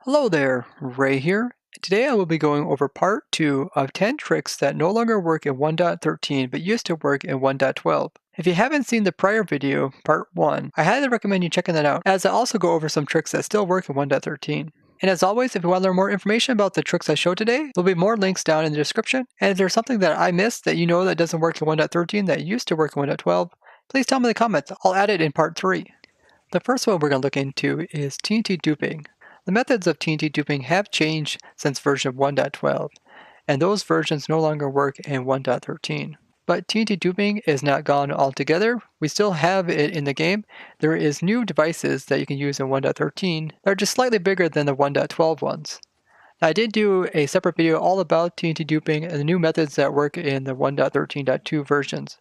Hello there, Ray here. Today I will be going over part 2 of 10 tricks that no longer work in 1.13 but used to work in 1.12. If you haven't seen the prior video, part 1, I highly recommend you checking that out, as I also go over some tricks that still work in 1.13. And as always, if you want to learn more information about the tricks I show today, there'll be more links down in the description. And if there's something that I missed that you know that doesn't work in 1.13 that used to work in 1.12, please tell me in the comments. I'll add it in part 3. The first one we're going to look into is TNT duping. The methods of TNT duping have changed since version 1.12, and those versions no longer work in 1.13. But TNT duping is not gone altogether. We still have it in the game. There is new devices that you can use in 1.13 that are just slightly bigger than the 1.12 ones. Now, I did do a separate video all about TNT duping and the new methods that work in the 1.13.2 versions.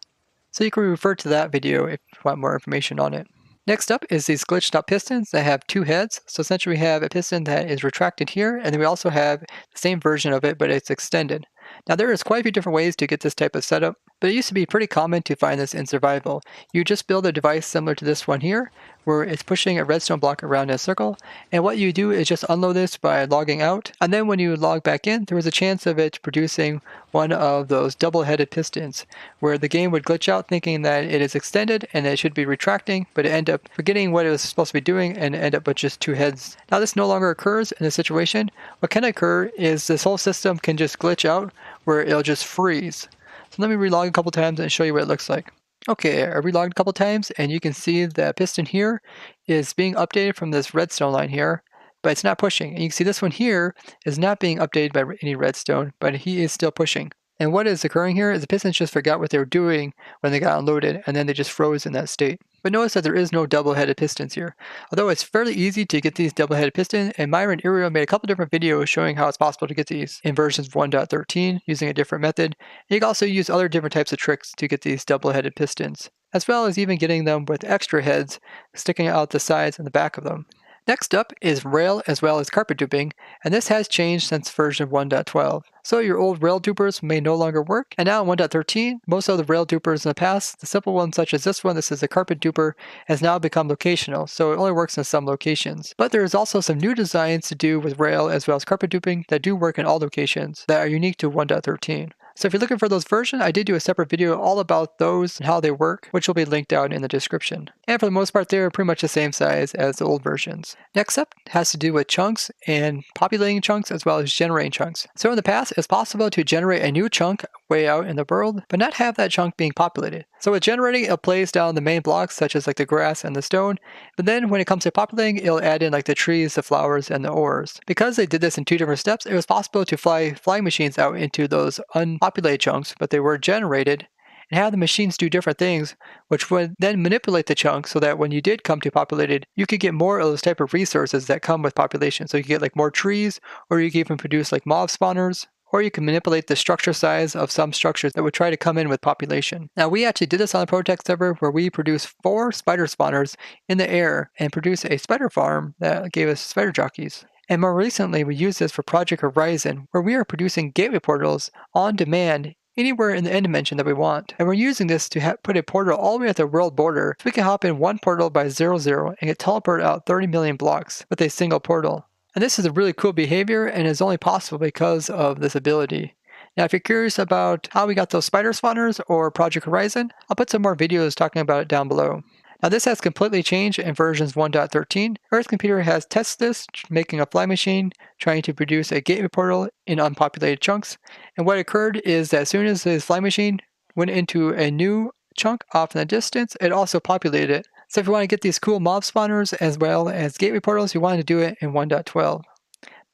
So you can refer to that video if you want more information on it. Next up is these glitched up pistons that have two heads. So essentially we have a piston that is retracted here, and then we also have the same version of it, but it's extended. Now there is quite a few different ways to get this type of setup, but it used to be pretty common to find this in survival. You just build a device similar to this one here, where it's pushing a redstone block around in a circle, and what you do is just unload this by logging out, and then when you log back in, there was a chance of it producing one of those double-headed pistons, where the game would glitch out thinking that it is extended and it should be retracting, but it end up forgetting what it was supposed to be doing and end up with just two heads. Now this no longer occurs in this situation. What can occur is this whole system can just glitch out where it'll just freeze. So let me relog a couple times and show you what it looks like. Okay, I relogged a couple times and you can see the piston here is being updated from this redstone line here, but it's not pushing. And you can see this one here is not being updated by any redstone, but he is still pushing. And what is occurring here is the pistons just forgot what they were doing when they got unloaded, and then they just froze in that state. But notice that there is no double-headed pistons here. Although it's fairly easy to get these double-headed pistons, and Myron Iriel made a couple different videos showing how it's possible to get these in versions 1.13 using a different method. And you can also use other different types of tricks to get these double-headed pistons, as well as even getting them with extra heads sticking out the sides and the back of them. Next up is rail as well as carpet duping, and this has changed since version 1.12. So your old rail dupers may no longer work, and now in 1.13, most of the rail dupers in the past, the simple ones such as this is a carpet duper, has now become locational, so it only works in some locations. But there is also some new designs to do with rail as well as carpet duping that do work in all locations that are unique to 1.13. So if you're looking for those versions, I did do a separate video all about those and how they work, which will be linked down in the description. And for the most part, they're pretty much the same size as the old versions. Next up has to do with chunks and populating chunks as well as generating chunks. So in the past, it's possible to generate a new chunk way out in the world, but not have that chunk being populated. So with generating, it'll place down the main blocks such as like the grass and the stone, but then when it comes to populating, it'll add in like the trees, the flowers, and the ores. Because they did this in two different steps, it was possible to fly flying machines out into those unpopulated chunks, but they were generated, and have the machines do different things, which would then manipulate the chunks so that when you did come to populated, you could get more of those type of resources that come with population. So you could get like more trees, or you could even produce like mob spawners, or you can manipulate the structure size of some structures that would try to come in with population. Now we actually did this on the Protect server where we produced 4 spider spawners in the air and produced a spider farm that gave us spider jockeys. And more recently we used this for Project Horizon, where we are producing gateway portals on demand anywhere in the end dimension that we want. And we're using this to put a portal all the way at the world border, so we can hop in one portal by 0, and get teleported out 30 million blocks with a single portal. And this is a really cool behavior and is only possible because of this ability. Now if you're curious about how we got those spider spawners or Project Horizon, I'll put some more videos talking about it down below. Now this has completely changed in versions 1.13. Earth Computer has tested this, making a fly machine, trying to produce a gateway portal in unpopulated chunks. And what occurred is that as soon as this fly machine went into a new chunk off in the distance, it also populated it. So if you want to get these cool mob spawners as well as gateway portals, you want to do it in 1.12.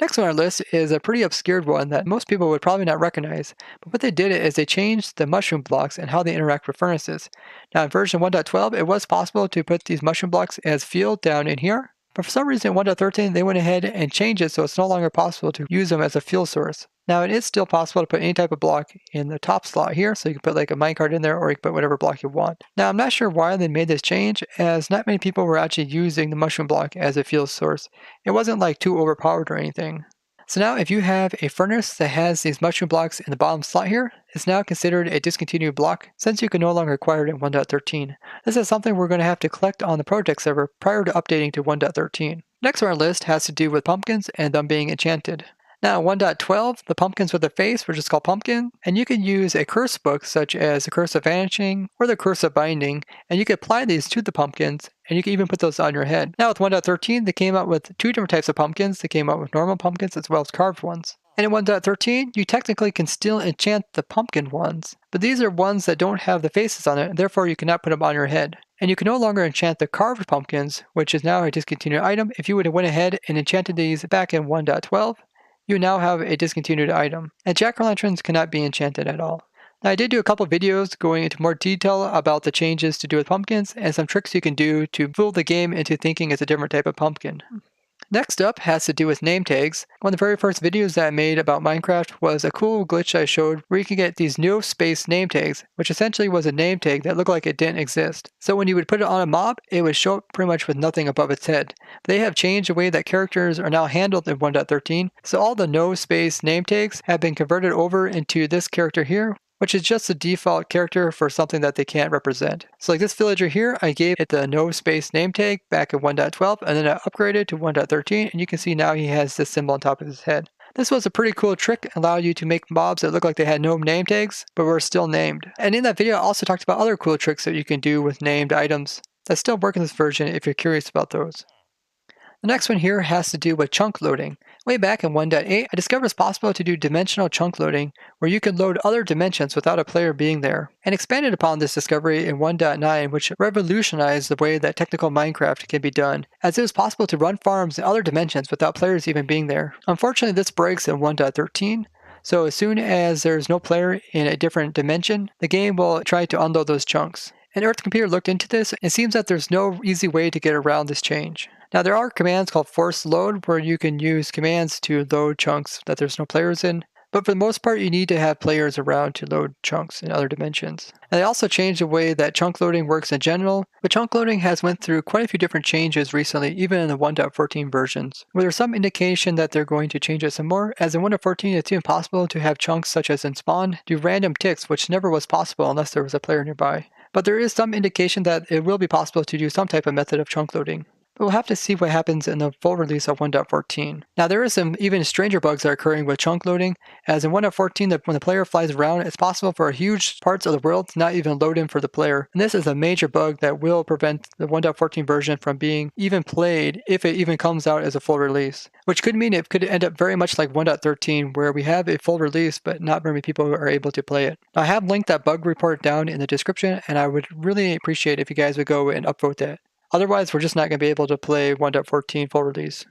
Next on our list is a pretty obscured one that most people would probably not recognize, but what they did is they changed the mushroom blocks and how they interact with furnaces. Now in version 1.12, it was possible to put these mushroom blocks as fuel down in here, but for some reason in 1.13 they went ahead and changed it so it's no longer possible to use them as a fuel source. Now it is still possible to put any type of block in the top slot here, so you can put like a minecart in there or you can put whatever block you want. Now I'm not sure why they made this change, as not many people were actually using the mushroom block as a fuel source. It wasn't like too overpowered or anything. So now if you have a furnace that has these mushroom blocks in the bottom slot here, it's now considered a discontinued block since you can no longer acquire it in 1.13. This is something we're going to have to collect on the Protect server prior to updating to 1.13. Next on our list has to do with pumpkins and them being enchanted. Now, in 1.12, the pumpkins with a face were just called pumpkin, and you can use a curse book such as the Curse of Vanishing or the Curse of Binding, and you can apply these to the pumpkins, and you can even put those on your head. Now, with 1.13, they came out with two different types of pumpkins. They came out with normal pumpkins as well as carved ones. And in 1.13, you technically can still enchant the pumpkin ones, but these are ones that don't have the faces on it, and therefore you cannot put them on your head. And you can no longer enchant the carved pumpkins, which is now a discontinued item. If you would have went ahead and enchanted these back in 1.12, you now have a discontinued item, and jack-o'-lanterns cannot be enchanted at all. Now, I did do a couple videos going into more detail about the changes to do with pumpkins and some tricks you can do to fool the game into thinking it's a different type of pumpkin. Next up has to do with name tags. One of the very first videos that I made about Minecraft was a cool glitch I showed where you can get these no space name tags, which essentially was a name tag that looked like it didn't exist. So when you would put it on a mob, it would show up pretty much with nothing above its head. They have changed the way that characters are now handled in 1.13, so all the no space name tags have been converted over into this character here, which is just a default character for something that they can't represent. So like this villager here, I gave it the no space name tag back in 1.12, and then I upgraded to 1.13, and you can see now he has this symbol on top of his head. This was a pretty cool trick, allowed you to make mobs that look like they had no name tags, but were still named. And in that video, I also talked about other cool tricks that you can do with named items that still work in this version if you're curious about those. The next one here has to do with chunk loading. Way back in 1.8, I discovered it's possible to do dimensional chunk loading, where you can load other dimensions without a player being there, and expanded upon this discovery in 1.9, which revolutionized the way that technical Minecraft can be done, as it was possible to run farms in other dimensions without players even being there. Unfortunately, this breaks in 1.13, so as soon as there's no player in a different dimension, the game will try to unload those chunks. And Earth Computer looked into this, and it seems that there's no easy way to get around this change. Now, there are commands called force load where you can use commands to load chunks that there's no players in, but for the most part you need to have players around to load chunks in other dimensions. And they also changed the way that chunk loading works in general, but chunk loading has went through quite a few different changes recently, even in the 1.14 versions, where there's some indication that they're going to change it some more, as in 1.14 it's even possible to have chunks such as in spawn do random ticks, which never was possible unless there was a player nearby. But there is some indication that it will be possible to do some type of method of chunk loading. But we'll have to see what happens in the full release of 1.14. Now there is some even stranger bugs that are occurring with chunk loading, as in 1.14 when the player flies around, it's possible for huge parts of the world to not even load in for the player. And this is a major bug that will prevent the 1.14 version from being even played if it even comes out as a full release. Which could mean it could end up very much like 1.13 where we have a full release but not very many people are able to play it. Now, I have linked that bug report down in the description, and I would really appreciate if you guys would go and upvote that. Otherwise, we're just not going to be able to play 1.14 full release.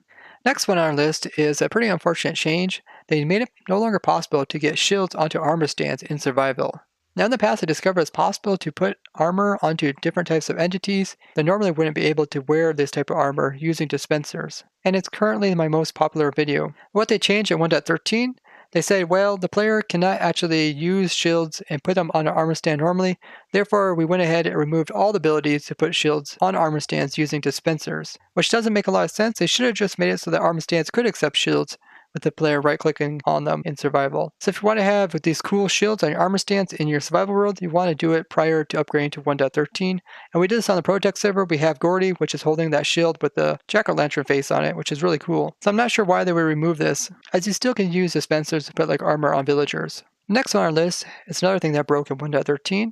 Next one on our list is a pretty unfortunate change. They made it no longer possible to get shields onto armor stands in survival. Now in the past, I discovered it's possible to put armor onto different types of entities that normally wouldn't be able to wear this type of armor using dispensers. And it's currently my most popular video. What they changed in 1.13, they said, well, the player cannot actually use shields and put them on an armor stand normally. Therefore, we went ahead and removed all the abilities to put shields on armor stands using dispensers, which doesn't make a lot of sense. They should have just made it so that armor stands could accept shields with the player right-clicking on them in survival. So if you want to have these cool shields on your armor stands in your survival world, you want to do it prior to upgrading to 1.13. And we did this on the Protect server. We have Gordy, which is holding that shield with the jack-o'-lantern face on it, which is really cool. So I'm not sure why they would remove this, as you still can use dispensers to put like armor on villagers. Next on our list is another thing that broke in 1.13.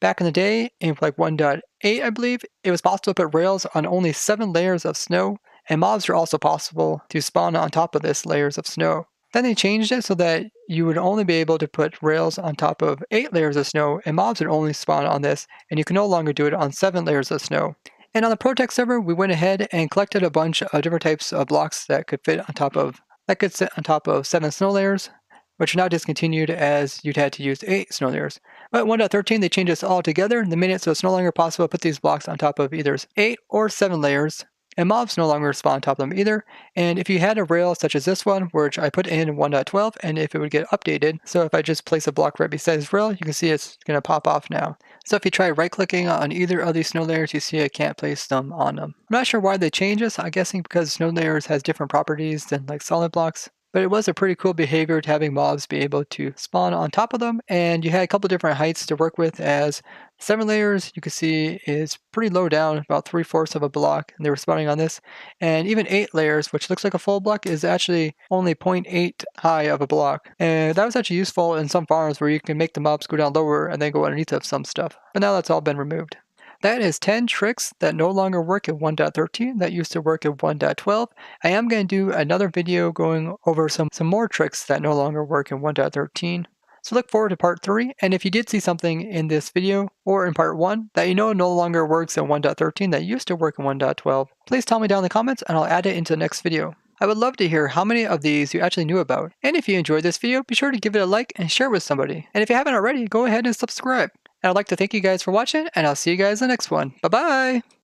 Back in the day, in like 1.8 I believe, it was possible to put rails on only 7 layers of snow, and mobs are also possible to spawn on top of this layers of snow. Then they changed it so that you would only be able to put rails on top of 8 layers of snow, and mobs would only spawn on this, and you can no longer do it on 7 layers of snow. And on the Protect server, we went ahead and collected a bunch of different types of blocks that could sit on top of 7 snow layers, which are now discontinued as you'd had to use 8 snow layers. But in 1.13 they changed this all together. They made it so it's no longer possible to put these blocks on top of either 8 or 7 layers, and mobs no longer spawn on top of them either. And if you had a rail such as this one, which I put in 1.12, and if it would get updated, so if I just place a block right beside this rail, you can see it's going to pop off now. So if you try right-clicking on either of these snow layers, you see I can't place them on them. I'm not sure why they changed this. I'm guessing because snow layers has different properties than like solid blocks. but it was a pretty cool behavior to having mobs be able to spawn on top of them, and you had a couple different heights to work with, as 7 layers you can see is pretty low down, about 3/4 of a block, and they were spawning on this, and even 8 layers, which looks like a full block, is actually only 0.8 high of a block, and that was actually useful in some farms where you can make the mobs go down lower and then go underneath of some stuff, but now that's all been removed. That is 10 tricks that no longer work in 1.13 that used to work in 1.12. I am going to do another video going over some more tricks that no longer work in 1.13. So look forward to part 3, and if you did see something in this video or in part 1 that you know no longer works in 1.13 that used to work in 1.12, please tell me down in the comments and I'll add it into the next video. I would love to hear how many of these you actually knew about. And if you enjoyed this video, be sure to give it a like and share it with somebody. And if you haven't already, go ahead and subscribe. And I'd like to thank you guys for watching, and I'll see you guys in the next one. Bye-bye!